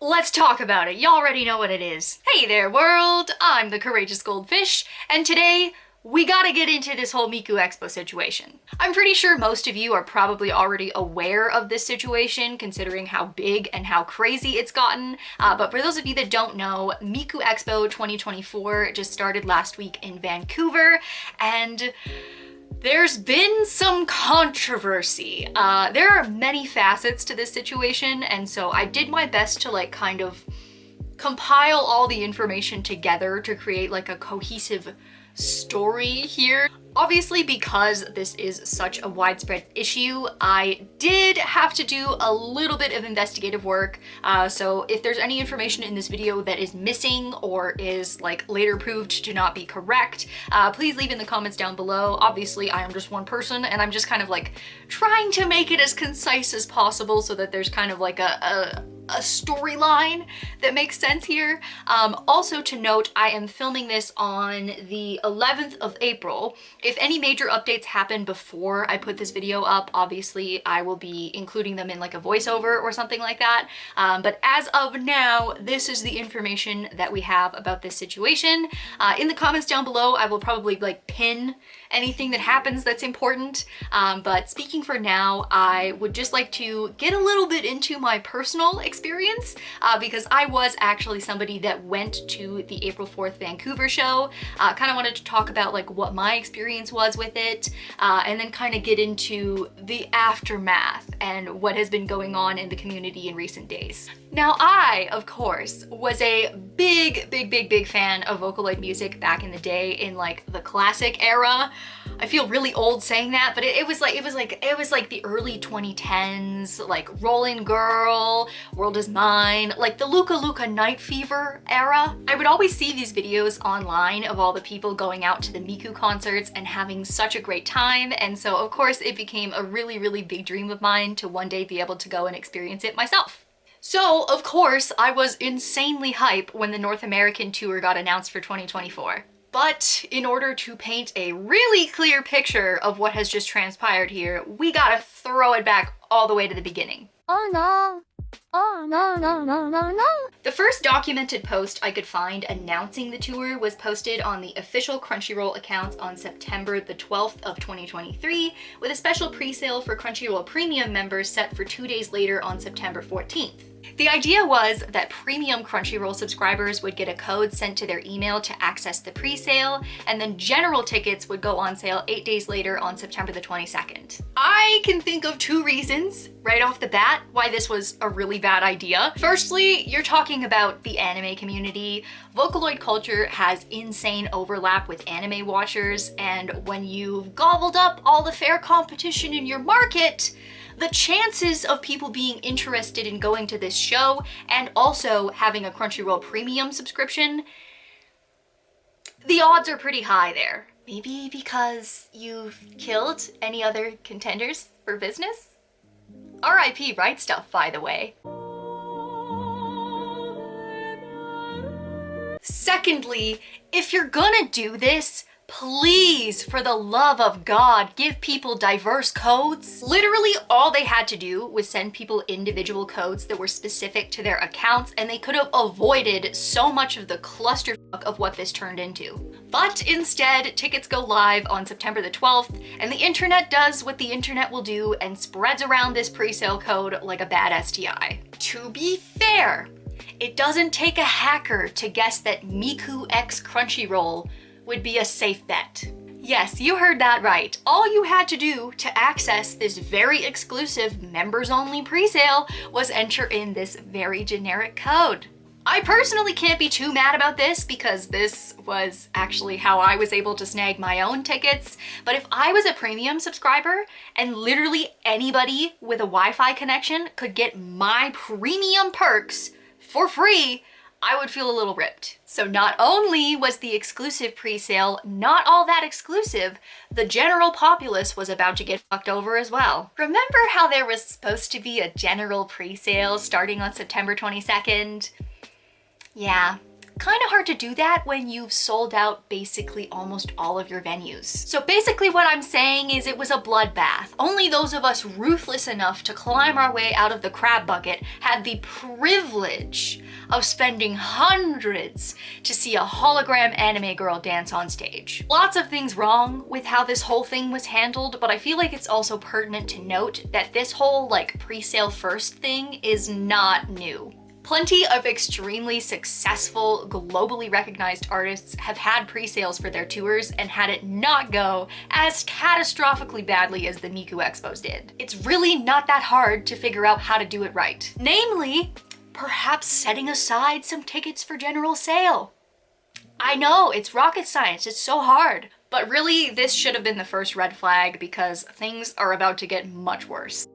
Let's talk about it. You already know what it is. Hey there, world. I'm the Courageous Goldfish, and today we gotta get into this whole Miku Expo situation. I'm pretty sure most of you are probably already aware of this situation, considering how big and how crazy it's gotten. But for those of you that don't know, Miku Expo 2024 just started last week in Vancouver, and there's been some controversy. There are many facets to this situation, and so I did my best to kind of compile all the information together to create like a cohesive story here. Obviously, because this is such a widespread issue, I did have to do a little bit of investigative work. So if there's any information in this video that is missing or is later proved to not be correct, please leave in the comments down below. Obviously, I am just one person and I'm just kind of trying to make it as concise as possible so that there's kind of a storyline that makes sense here. Also to note, I am filming this on the 11th of April. If any major updates happen before I put this video up, obviously I will be including them in a voiceover or something like that. But as of now, this is the information that we have about this situation. In the comments down below, I will probably pin anything that happens that's important. But speaking for now, I would just like to get a little bit into my personal experience because I was actually somebody that went to the April 4th Vancouver show. Kind of wanted to talk about what my experience was with it, and then kind of get into the aftermath and what has been going on in the community in recent days. Now, I, of course, was a big fan of Vocaloid music back in the day in the classic era. I feel really old saying that, but it was like the early 2010s, Rollin' Girl, World Is Mine, the Luka Luka Night Fever era. I would always see these videos online of all the people going out to the Miku concerts and having such a great time, and so of course it became a really big dream of mine to one day be able to go and experience it myself. So of course I was insanely hype when the North American tour got announced for 2024. But in order to paint a really clear picture of what has just transpired here, we gotta throw it back all the way to the beginning. Oh no. Oh no. The first documented post I could find announcing the tour was posted on the official Crunchyroll account on September the 12th of 2023, with a special pre-sale for Crunchyroll Premium members set for 2 days later on September 14th. The idea was that premium Crunchyroll subscribers would get a code sent to their email to access the pre-sale, and then general tickets would go on sale 8 days later on September the 22nd. I can think of 2 reasons right off the bat why this was a really bad idea. Firstly, you're talking about the anime community. Vocaloid culture has insane overlap with anime watchers, and when you've gobbled up all the fair competition in your market, the chances of people being interested in going to this show and also having a Crunchyroll Premium subscription, the odds are pretty high there. Maybe because you've killed any other contenders for business? RIP Right Stuff, by the way. Secondly, if you're gonna do this, please, for the love of God, give people diverse codes. Literally all they had to do was send people individual codes that were specific to their accounts, and they could have avoided so much of the clusterfuck of what this turned into. But instead, tickets go live on September the 12th, and the internet does what the internet will do and spreads around this pre-sale code like a bad STI. To be fair, it doesn't take a hacker to guess that Miku x Crunchyroll would be a safe bet. Yes, you heard that right. All you had to do to access this very exclusive members-only pre-sale was enter in this very generic code. I personally can't be too mad about this because this was actually how I was able to snag my own tickets, but if I was a premium subscriber and literally anybody with a Wi-Fi connection could get my premium perks for free, I would feel a little ripped. So not only was the exclusive pre-sale not all that exclusive, the general populace was about to get fucked over as well. Remember how there was supposed to be a general pre-sale starting on September 22nd? Yeah, Kind of hard to do that when you've sold out basically almost all of your venues. So basically what I'm saying is it was a bloodbath. Only those of us ruthless enough to climb our way out of the crab bucket had the privilege of spending hundreds to see a hologram anime girl dance on stage. Lots of things wrong with how this whole thing was handled, but I feel like it's also pertinent to note that this whole like pre-sale first thing is not new. Plenty of extremely successful, globally recognized artists have had pre-sales for their tours and had it not go as catastrophically badly as the Miku Expos did. It's really not that hard to figure out how to do it right. Namely, perhaps setting aside some tickets for general sale. I know, it's rocket science, it's so hard. But really, this should have been the first red flag because things are about to get much worse.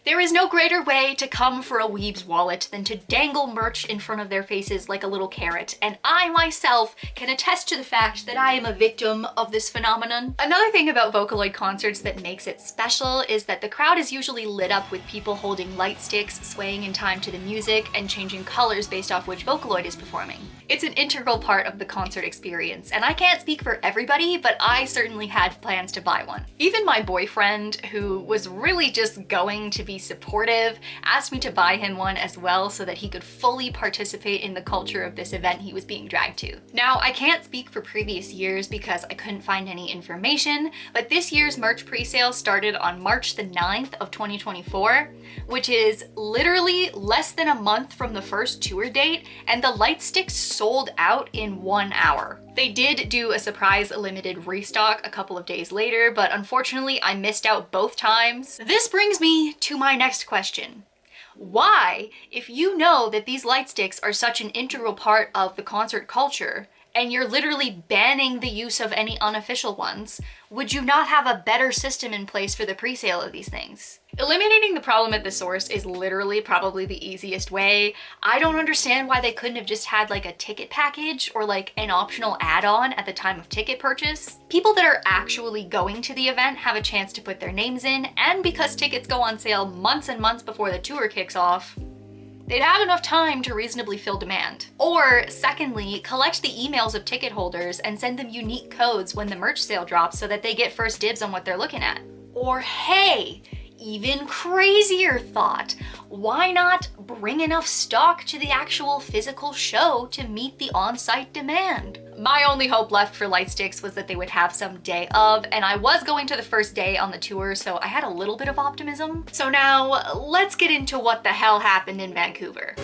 There is no greater way to come for a weeb's wallet than to dangle merch in front of their faces like a little carrot, and I myself can attest to the fact that I am a victim of this phenomenon. Another thing about Vocaloid concerts that makes it special is that the crowd is usually lit up with people holding light sticks, swaying in time to the music, and changing colors based off which Vocaloid is performing. It's an integral part of the concert experience, and I can't speak for everybody, but I certainly had plans to buy one. Even my boyfriend, who was really just going to be supportive, asked me to buy him one as well so that he could fully participate in the culture of this event he was being dragged to. Now, I can't speak for previous years because I couldn't find any information, but this year's merch pre-sale started on March the 9th of 2024, which is literally less than a month from the first tour date, and the light sticks sold out in 1 hour. They did do a surprise limited restock a couple of days later, but unfortunately I missed out both times. This brings me to my next question. Why, if you know that these light sticks are such an integral part of the concert culture, and you're literally banning the use of any unofficial ones, would you not have a better system in place for the pre-sale of these things? Eliminating the problem at the source is literally probably the easiest way. I don't understand why they couldn't have just had like a ticket package or like an optional add-on at the time of ticket purchase. People that are actually going to the event have a chance to put their names in, and because tickets go on sale months and months before the tour kicks off, they'd have enough time to reasonably fill demand. Or secondly, collect the emails of ticket holders and send them unique codes when the merch sale drops so that they get first dibs on what they're looking at. Or hey, even crazier thought, why not bring enough stock to the actual physical show to meet the on-site demand? My only hope left for light sticks was that they would have some day of, and I was going to the first day on the tour, so I had a little bit of optimism. So now let's get into what the hell happened in Vancouver.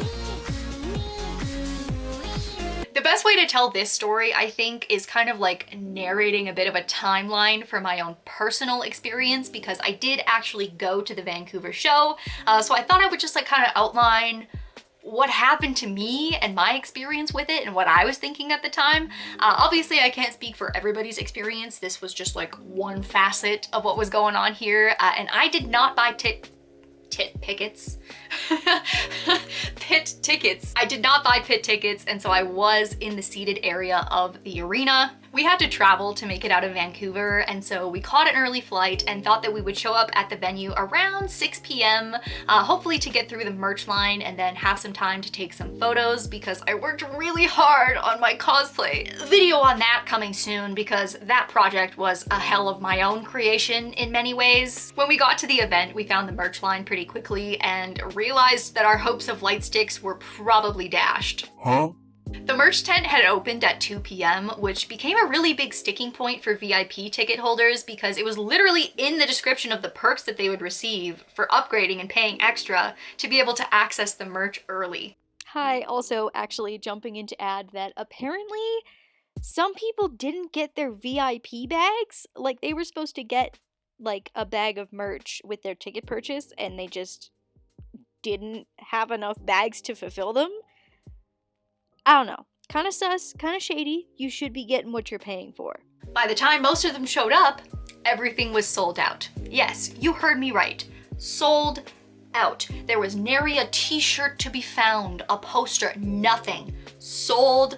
The best way to tell this story, I think, is kind of like narrating a bit of a timeline for my own personal experience, because I did actually go to the Vancouver show, so I thought I would just like kind of outline what happened to me and my experience with it and what I was thinking at the time. Obviously, I can't speak for everybody's experience. This was just like one facet of what was going on here, and I did not buy pit tickets. I did not buy pit tickets, and so I was in the seated area of the arena. We had to travel to make it out of Vancouver, and so we caught an early flight and thought that we would show up at the venue around 6 p.m, hopefully to get through the merch line and then have some time to take some photos, because I worked really hard on my cosplay. Video on that coming soon, because that project was a hell of my own creation in many ways. When we got to the event, we found the merch line pretty quickly and realized that our hopes of light sticks were probably dashed. Huh? The merch tent had opened at 2 p.m, which became a really big sticking point for VIP ticket holders, because it was literally in the description of the perks that they would receive for upgrading and paying extra to be able to access the merch early. Hi, also actually jumping in to add that apparently some people didn't get their VIP bags. Like, they were supposed to get like a bag of merch with their ticket purchase, and they just didn't have enough bags to fulfill them. I don't know. Kind of sus, kind of shady. You should be getting what you're paying for. By the time most of them showed up, everything was sold out. Yes, you heard me right. Sold out. There was nary a t-shirt to be found, a poster, nothing. Sold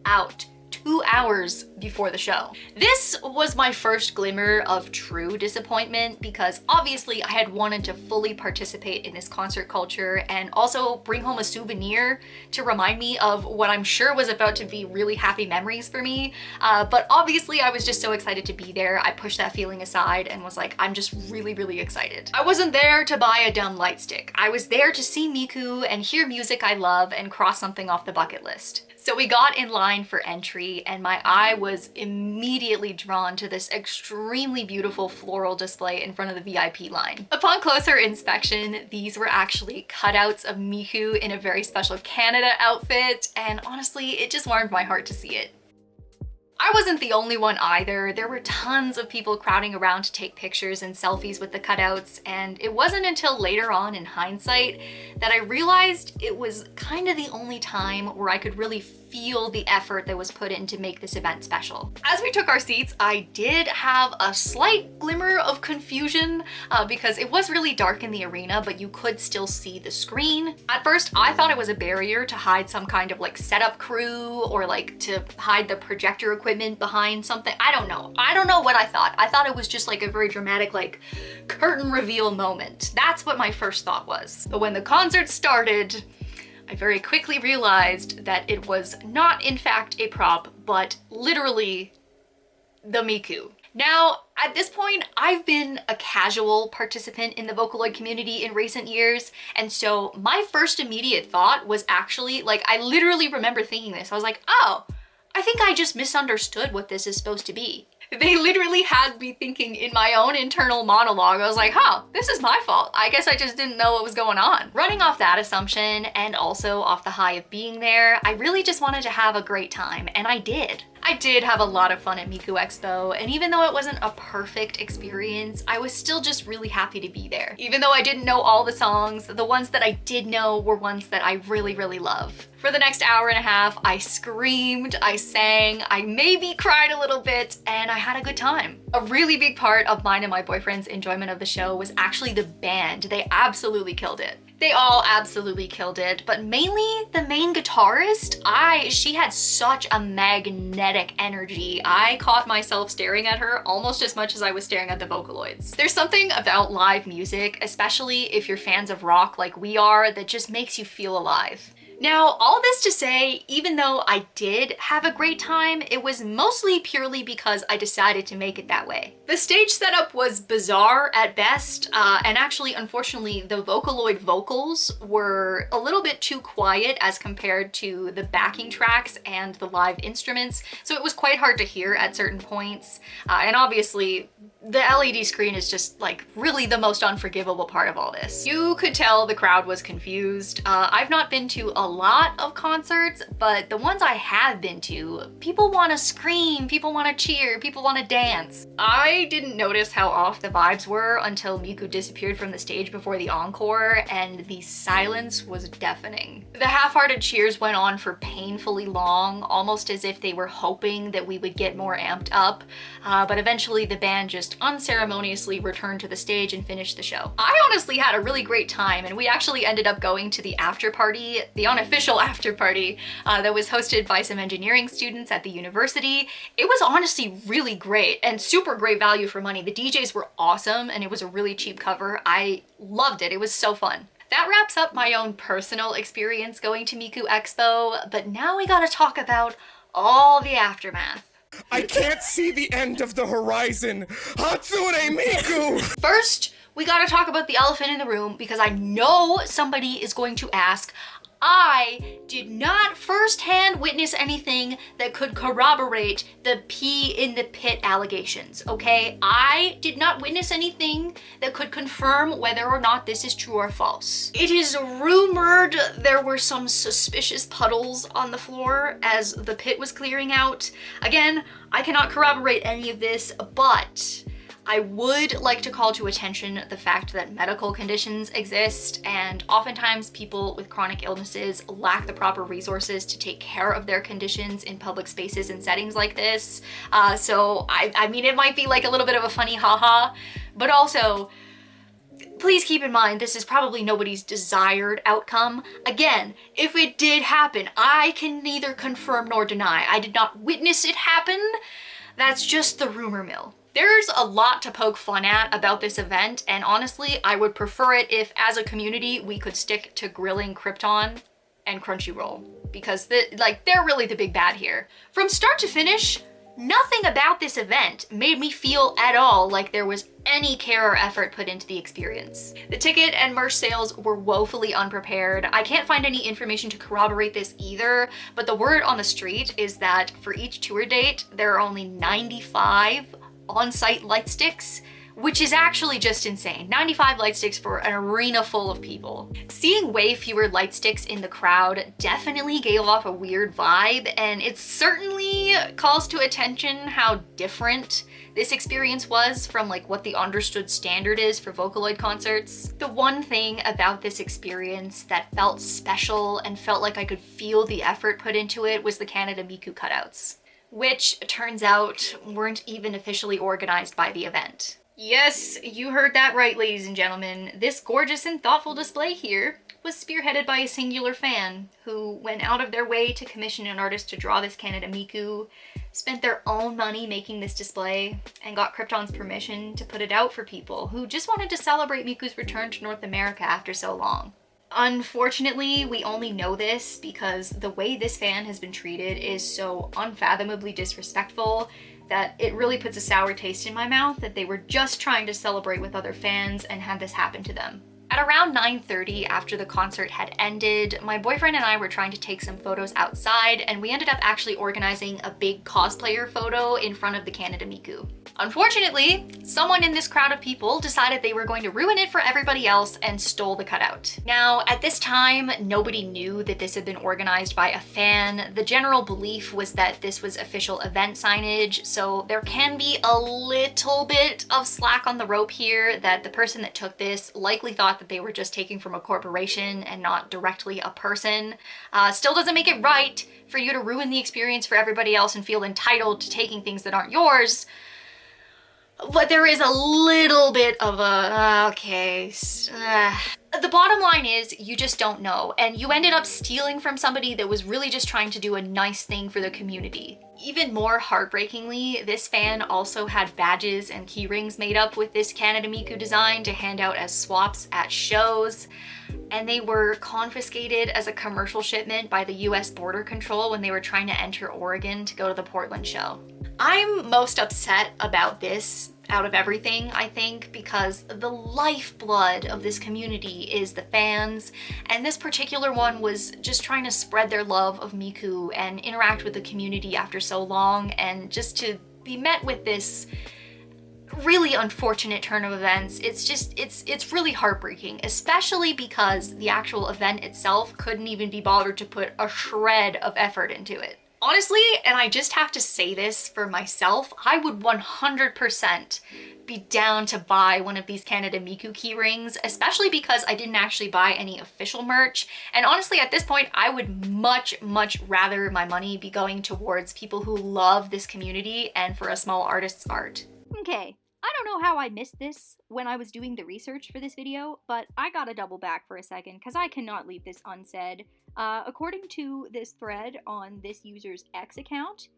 out. 2 hours before the show. This was my first glimmer of true disappointment because obviously I had wanted to fully participate in this concert culture and also bring home a souvenir to remind me of what I'm sure was about to be really happy memories for me. But obviously I was just so excited to be there. I pushed that feeling aside and was like, I'm just really excited. I wasn't there to buy a dumb light stick. I was there to see Miku and hear music I love and cross something off the bucket list. So we got in line for entry and my eye was immediately drawn to this extremely beautiful floral display in front of the VIP line. Upon closer inspection, these were actually cutouts of Miku in a very special Canada outfit, and honestly, it just warmed my heart to see it. I wasn't the only one either. There were tons of people crowding around to take pictures and selfies with the cutouts, and it wasn't until later on in hindsight that I realized it was kind of the only time where I could really feel the effort that was put in to make this event special. As we took our seats, I did have a slight glimmer of confusion because it was really dark in the arena, but you could still see the screen. At first, I thought it was a barrier to hide some kind of like setup crew or like to hide the projector equipment behind something. I don't know. I don't know what I thought. I thought it was just like a very dramatic like curtain reveal moment. That's what my first thought was. But when the concert started, I very quickly realized that it was not in fact a prop, but literally the Miku. Now, at this point, I've been a casual participant in the Vocaloid community in recent years, and so my first immediate thought was actually, like, I literally remember thinking this. I was like, oh, I think I just misunderstood what this is supposed to be. They literally had me thinking in my own internal monologue. I was like, huh, this is my fault. I guess I just didn't know what was going on. Running off that assumption and also off the high of being there, I really just wanted to have a great time, and I did. I did have a lot of fun at Miku Expo, and even though it wasn't a perfect experience, I was still just really happy to be there. Even though I didn't know all the songs, the ones that I did know were ones that I really love. For the next hour and a half, I screamed, I sang, I maybe cried a little bit, and I had a good time. A really big part of mine and my boyfriend's enjoyment of the show was actually the band. They absolutely killed it. They all absolutely killed it, but mainly the main guitarist. She had such a magnetic energy. I caught myself staring at her almost as much as I was staring at the Vocaloids. There's something about live music, especially if you're fans of rock like we are, that just makes you feel alive. Now, all this to say, even though I did have a great time, it was mostly purely because I decided to make it that way. The stage setup was bizarre at best, and actually, unfortunately, the Vocaloid vocals were a little bit too quiet as compared to the backing tracks and the live instruments, so it was quite hard to hear at certain points. And obviously, the LED screen is just like really the most unforgivable part of all this. You could tell the crowd was confused. I've not been to a lot of concerts, but the ones I have been to, people want to scream, people want to cheer, people want to dance. I didn't notice how off the vibes were until Miku disappeared from the stage before the encore, and the silence was deafening. The half-hearted cheers went on for painfully long, almost as if they were hoping that we would get more amped up, but eventually the band just unceremoniously returned to the stage and finished the show. I honestly had a really great time, and we actually ended up going to the after party, the unofficial after party that was hosted by some engineering students at the university. It was honestly really great and super great value for money. The DJs were awesome and it was a really cheap cover. I loved it. It was so fun. That wraps up my own personal experience going to Miku Expo, but now we gotta talk about all the aftermath. I can't see the end of the horizon. Hatsune Miku! First, we gotta talk about the elephant in the room because I know somebody is going to ask. I did not firsthand witness anything that could corroborate the pee in the pit allegations, okay? I did not witness anything that could confirm whether or not this is true or false. It is rumored there were some suspicious puddles on the floor as the pit was clearing out. Again, I cannot corroborate any of this, but I would like to call to attention the fact that medical conditions exist, and oftentimes people with chronic illnesses lack the proper resources to take care of their conditions in public spaces and settings like this. So I mean, it might be like a little bit of a funny haha, but also Please keep in mind, this is probably nobody's desired outcome. Again, if it did happen, I can neither confirm nor deny. I did not witness it happen. That's just the rumor mill. There's a lot to poke fun at about this event, and honestly, I would prefer it if, as a community, we could stick to grilling Krypton and Crunchyroll, because they're really the big bad here. From start to finish, nothing about this event made me feel at all like there was any care or effort put into the experience. The ticket and merch sales were woefully unprepared. I can't find any information to corroborate this either, but the word on the street is that for each tour date, there are only 95 on-site light sticks, which is actually just insane. 95 light sticks for an arena full of people. Seeing way fewer light sticks in the crowd definitely gave off a weird vibe, and it certainly calls to attention how different this experience was from like what the understood standard is for Vocaloid concerts. The one thing about this experience that felt special and felt like I could feel the effort put into it was the Canada Miku cutouts, which turns out weren't even officially organized by the event. Yes, you heard that right, ladies and gentlemen. This gorgeous and thoughtful display here was spearheaded by a singular fan who went out of their way to commission an artist to draw this Canada Miku, spent their own money making this display, and got Krypton's permission to put it out for people who just wanted to celebrate Miku's return to North America after so long. Unfortunately, we only know this because the way this fan has been treated is so unfathomably disrespectful that it really puts a sour taste in my mouth that they were just trying to celebrate with other fans and had this happen to them. At around 9:30, after the concert had ended, my boyfriend and I were trying to take some photos outside, and we ended up actually organizing a big cosplayer photo in front of the Canada Miku. Unfortunately, someone in this crowd of people decided they were going to ruin it for everybody else and stole the cutout. Now, at this time, nobody knew that this had been organized by a fan. The general belief was that this was official event signage, so there can be a little bit of slack on the rope here that the person that took this likely thought that they were just taking from a corporation and not directly a person. Still doesn't make it right for you to ruin the experience for everybody else and feel entitled to taking things that aren't yours. But there is a little bit of a, okay. The bottom line is you just don't know, and you ended up stealing from somebody that was really just trying to do a nice thing for the community. Even more heartbreakingly, this fan also had badges and key rings made up with this Canada Miku design to hand out as swaps at shows, and they were confiscated as a commercial shipment by the US Border Control when they were trying to enter Oregon to go to the Portland show. I'm most upset about this out of everything, I think, because the lifeblood of this community is the fans, and this particular one was just trying to spread their love of Miku and interact with the community after so long, and just to be met with this really unfortunate turn of events, it's really heartbreaking, especially because the actual event itself couldn't even be bothered to put a shred of effort into it. Honestly, and I just have to say this for myself, I would 100% be down to buy one of these Canada Miku key rings, especially because I didn't actually buy any official merch. And honestly, at this point, I would much, much rather my money be going towards people who love this community and for a small artist's art. Okay, I don't know how I missed this when I was doing the research for this video, but I gotta double back for a second because I cannot leave this unsaid. According to this thread on this user's X account,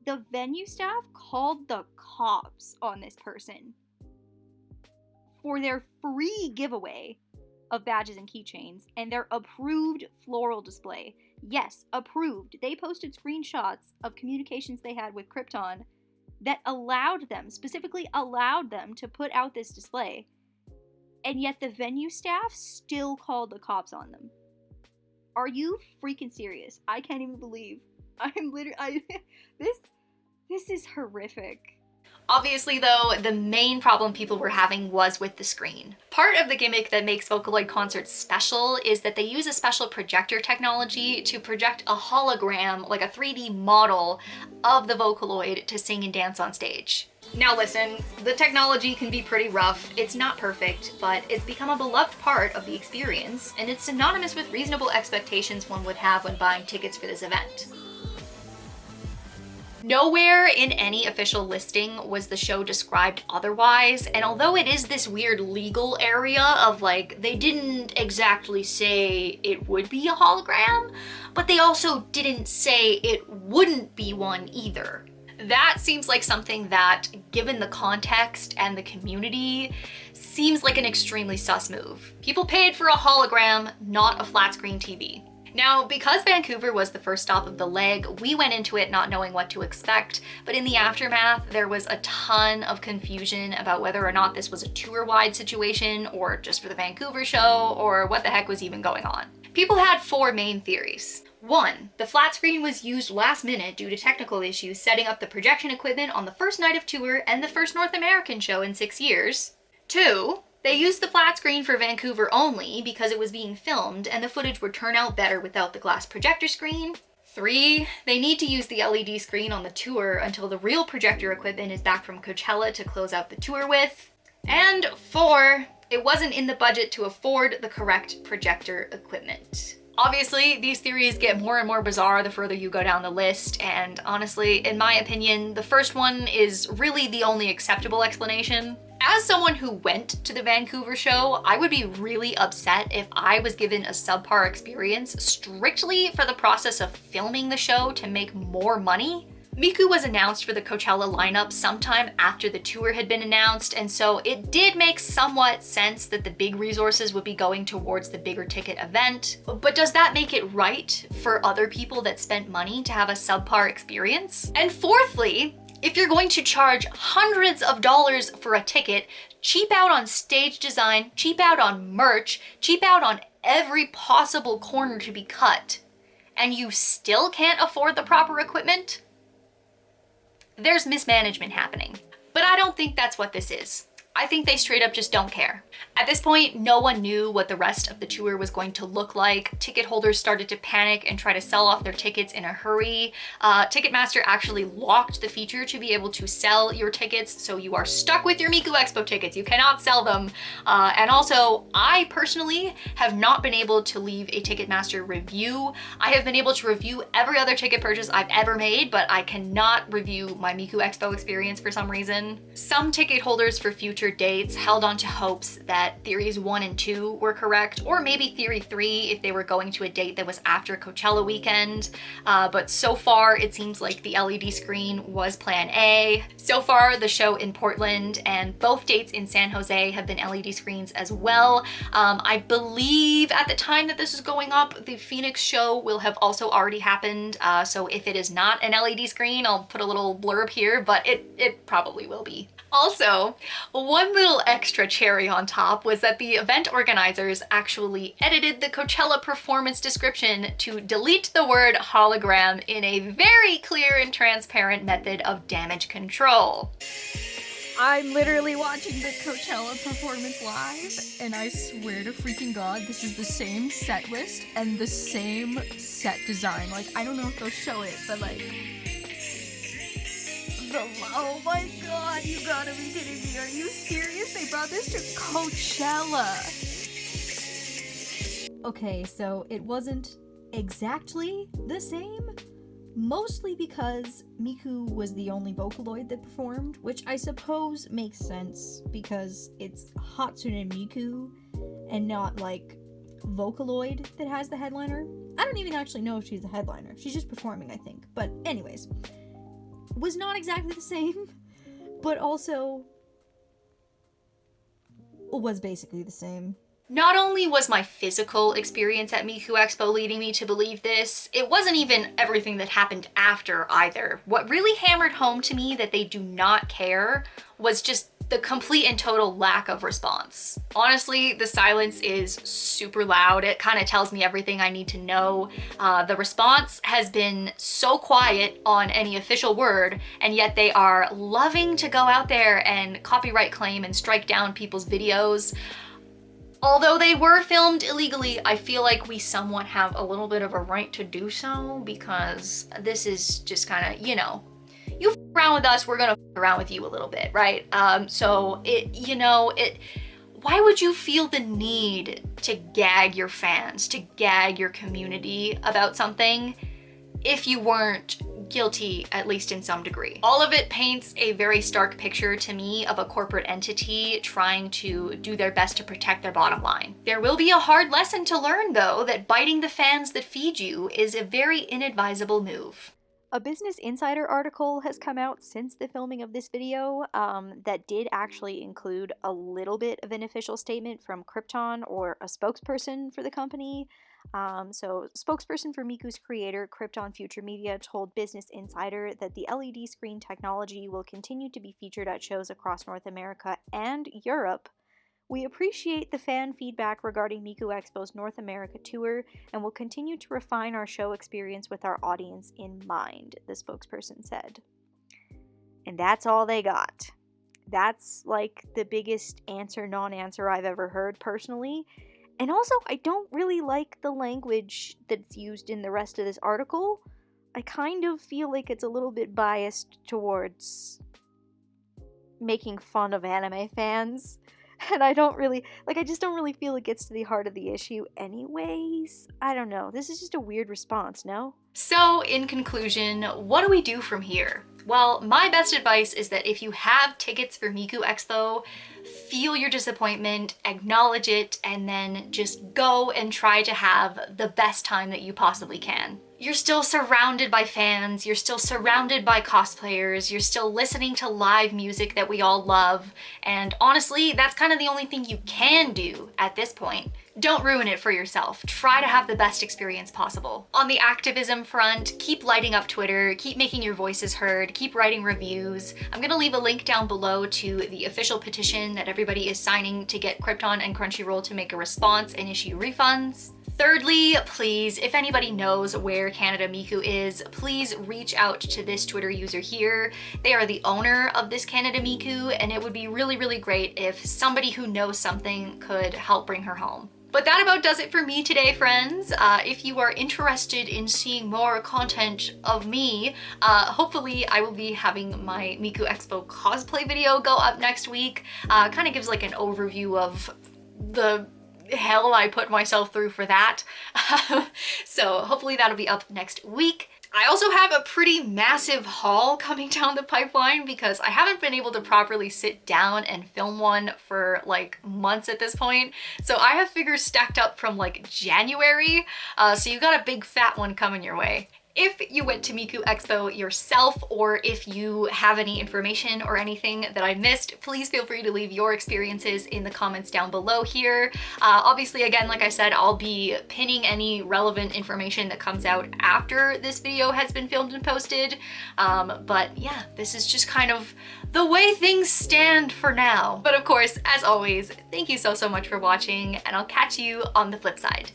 the venue staff called the cops on this person for their free giveaway of badges and keychains and their approved floral display. Yes, approved. They posted screenshots of communications they had with Krypton that allowed them, specifically allowed them to put out this display, and yet the venue staff still called the cops on them. Are you freaking serious? I can't even believe. This is horrific. Obviously though, the main problem people were having was with the screen. Part of the gimmick that makes Vocaloid concerts special is that they use a special projector technology to project a hologram, like a 3D model of the Vocaloid to sing and dance on stage. Now listen, the technology can be pretty rough, it's not perfect, but it's become a beloved part of the experience, and it's synonymous with reasonable expectations one would have when buying tickets for this event. Nowhere in any official listing was the show described otherwise, and although it is this weird legal area of like, they didn't exactly say it would be a hologram, but they also didn't say it wouldn't be one either. That seems like something that, given the context and the community, seems like an extremely sus move. People paid for a hologram, not a flat screen TV. Now, because Vancouver was the first stop of the leg, we went into it not knowing what to expect, but in the aftermath, there was a ton of confusion about whether or not this was a tour-wide situation or just for the Vancouver show or what the heck was even going on. People had 4 main theories. 1, the flat screen was used last minute due to technical issues setting up the projection equipment on the first night of tour and the first North American show in 6 years. 2, they used the flat screen for Vancouver only because it was being filmed and the footage would turn out better without the glass projector screen. 3, they need to use the LED screen on the tour until the real projector equipment is back from Coachella to close out the tour with. And 4, it wasn't in the budget to afford the correct projector equipment. Obviously, these theories get more and more bizarre the further you go down the list, and honestly, in my opinion, the first one is really the only acceptable explanation. As someone who went to the Vancouver show, I would be really upset if I was given a subpar experience strictly for the process of filming the show to make more money. Miku was announced for the Coachella lineup sometime after the tour had been announced, and so it did make somewhat sense that the big resources would be going towards the bigger ticket event. But does that make it right for other people that spent money to have a subpar experience? And fourthly, if you're going to charge hundreds of dollars for a ticket, cheap out on stage design, cheap out on merch, cheap out on every possible corner to be cut, and you still can't afford the proper equipment, there's mismanagement happening. But I don't think that's what this is. I think they straight up just don't care. At this point, no one knew what the rest of the tour was going to look like. Ticket holders started to panic and try to sell off their tickets in a hurry. Ticketmaster actually locked the feature to be able to sell your tickets, so you are stuck with your Miku Expo tickets. You cannot sell them. And also, I personally have not been able to leave a Ticketmaster review. I have been able to review every other ticket purchase I've ever made, but I cannot review my Miku Expo experience for some reason. Some ticket holders for future dates held on to hopes that theories 1 and 2 were correct, or maybe theory 3 if they were going to a date that was after Coachella weekend. But so far it seems like the LED screen was plan A. So far the show in Portland and both dates in San Jose have been LED screens as well. I believe at the time that this is going up, the Phoenix show will have also already happened. So if it is not an LED screen, I'll put a little blurb here, but it probably will be. Also, one little extra cherry on top was that the event organizers actually edited the Coachella performance description to delete the word hologram in a very clear and transparent method of damage control. I'm literally watching the Coachella performance live, and I swear to freaking God, this is the same set list and the same set design. Like, I don't know if they'll show it, but like, oh my God, you gotta be kidding me. Are you serious? They brought this to Coachella. Okay, so it wasn't exactly the same, mostly because Miku was the only Vocaloid that performed, which I suppose makes sense because it's Hatsune Miku and not like Vocaloid that has the headliner. I don't even actually know if she's the headliner. She's just performing, I think. But anyways, was not exactly the same, but also was basically the same. Not only was my physical experience at Miku Expo leading me to believe this, it wasn't even everything that happened after either. What really hammered home to me that they do not care was just the complete and total lack of response. Honestly, the silence is super loud. It kind of tells me everything I need to know. The response has been so quiet on any official word, and yet they are loving to go out there and copyright claim and strike down people's videos. Although they were filmed illegally, I feel like we somewhat have a little bit of a right to do so because this is just kind of, you know, you f around with us, we're gonna f around with you a little bit, right? So why would you feel the need to gag your fans, to gag your community about something if you weren't guilty, at least in some degree. All of it paints a very stark picture to me of a corporate entity trying to do their best to protect their bottom line. There will be a hard lesson to learn, though, that biting the fans that feed you is a very inadvisable move. A Business Insider article has come out since the filming of this video that did actually include a little bit of an official statement from Krypton, or a spokesperson for the company. So, spokesperson for Miku's creator, Krypton Future Media, told Business Insider that the LED screen technology will continue to be featured at shows across North America and Europe. We appreciate the fan feedback regarding Miku Expo's North America tour and will continue to refine our show experience with our audience in mind, the spokesperson said. And that's all they got. That's like the biggest answer, non-answer I've ever heard personally. And also, I don't really like the language that's used in the rest of this article. I kind of feel like it's a little bit biased towards making fun of anime fans. And I just don't really feel it gets to the heart of the issue anyways. I don't know. This is just a weird response, no? So, in conclusion, what do we do from here? Well, my best advice is that if you have tickets for Miku Expo, feel your disappointment, acknowledge it, and then just go and try to have the best time that you possibly can. You're still surrounded by fans, you're still surrounded by cosplayers, you're still listening to live music that we all love, and honestly, that's kind of the only thing you can do at this point. Don't ruin it for yourself. Try to have the best experience possible. On the activism front, keep lighting up Twitter, keep making your voices heard, keep writing reviews. I'm gonna leave a link down below to the official petition that everybody is signing to get Krypton and Crunchyroll to make a response and issue refunds. Thirdly, please, if anybody knows where Canada Miku is, please reach out to this Twitter user here. They are the owner of this Canada Miku, and it would be really, really great if somebody who knows something could help bring her home. But that about does it for me today, friends. If you are interested in seeing more content of me, hopefully I will be having my Miku Expo cosplay video go up next week. Kind of gives like an overview of the hell I put myself through for that. So hopefully that'll be up next week. I also have a pretty massive haul coming down the pipeline because I haven't been able to properly sit down and film one for like months at this point. So I have figures stacked up from like January. So you got a big fat one coming your way. If you went to Miku Expo yourself, or if you have any information or anything that I missed, please feel free to leave your experiences in the comments down below here. Obviously, again, like I said, I'll be pinning any relevant information that comes out after this video has been filmed and posted. But yeah, this is just kind of the way things stand for now. But of course, as always, thank you so much for watching, and I'll catch you on the flip side.